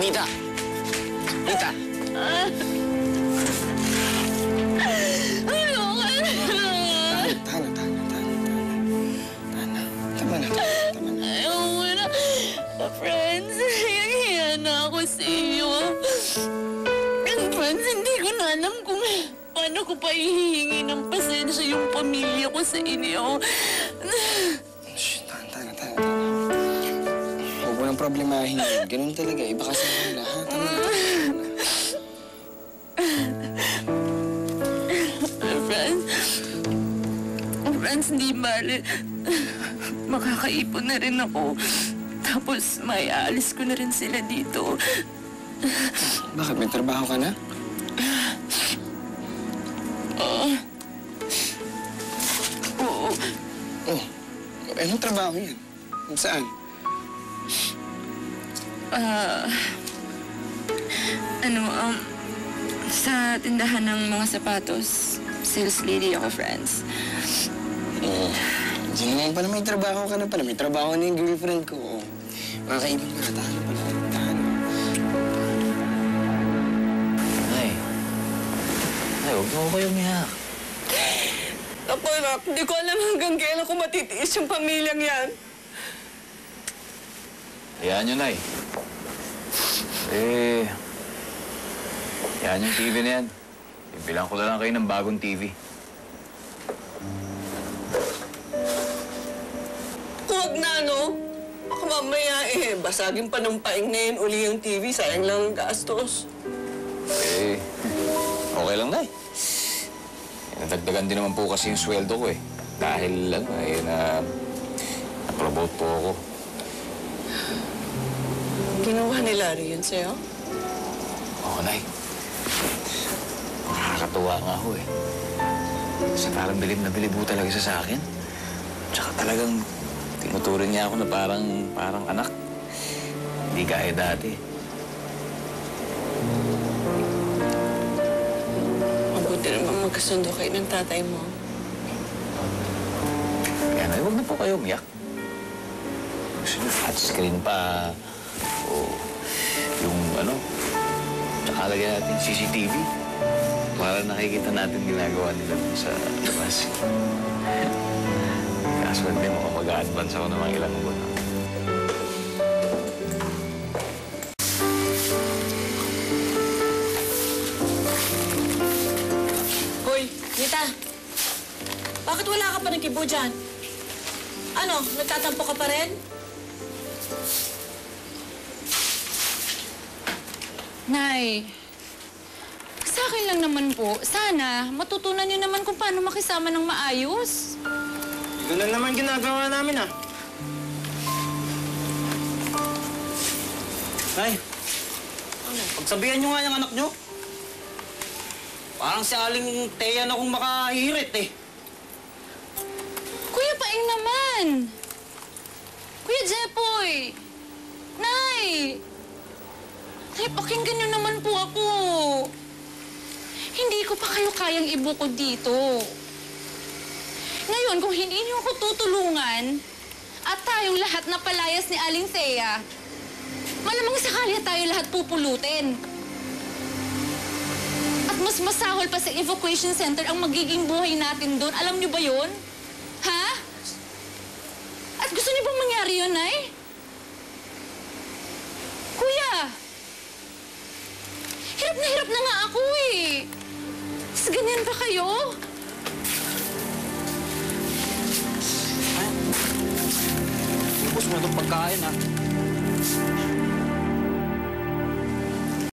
Nita! Nita! Tana. Tama na. Ayaw na. Friends, hiya na ako sa iyo. Friends, hindi ko na alam kung paano ko pa ihihingi ng pasensya yung pamilya ko sa inyo. Shh, Tana. Huwag mo nang problemahin yun. Ganun talaga. Iba kasi nila, ha? Tama na. Friends, hindi bale. Makakaipon na rin ako. Tapos may aalis ko na rin sila dito. Bakit? May trabaho ka na? Oo. Oh. Anong trabaho yan? Saan? Sa tindahan ng mga sapatos. Sales lady ako, friends. Hindi naman pala may trabaho ka na pala. May trabaho na yung girlfriend ko. Makakaibig ka na. Tahan pala. Tahan. Nay, huwag mo kayo umiyak. Ako, Rock, hindi ko alam hanggang kailan ko matitiis yung pamilyang yan. Hayaan nyo, Nay. Yan yung TV na yan. Ibilang ko na lang kayo ng bagong TV. Huwag na, no? Baka mamaya basagin pa ng paing na yun uli yung TV. Sayang lang ang gastos. Okay lang, Nay. Nadagdagan din naman po kasi yung sweldo ko, Dahil, na-promote po ako. Ginawa ni Larry yun sa'yo? Oo, Nay. Nakakatuwa nga ako, Sa parang bilib na bilib po talaga siya sa akin. Tsaka talagang tinuturing niya ako na parang anak. Hindi gaya dati. Mabuti naman magkasundo kayo ng tatay mo. Kaya na, huwag na po kayo umiyak. Gusto niyo touchscreen pa. O yung tsaka lagyan natin CCTV. Para nakikita natin ginagawa nila sa labas. Kaso hindi mo mag-a-advance ako ng mga ilang buwan. Hoy, Nita! Bakit wala ka pa ng kibo dyan? Ano, nagtatampo ka pa rin? Nay, sa akin lang naman po, sana matutunan niyo naman kung paano makisama ng maayos. Ganun naman ginagawa namin, Nay, pagsabihan nyo nga yung anak nyo. Parang si Aling Teya na kung makahirit, Kuya Paing naman! Kuya Jepoy! Nay! Nay, pakinggan niyo naman po ako. Hindi ko pa kayo kayang ibukod dito. Ngayon, kung hindi niyo ako tutulungan at tayong lahat na palayas ni Aling Thea, malamang sakali tayo lahat pupulutin. At mas masahol pa sa evacuation center ang magiging buhay natin doon. Alam niyo ba yun? Ha? At gusto niyo bang mangyari yun, Nay? Kuya! Hirap na nga ako, Tapos ganyan pa kayo? Ubus mo itong pagkain,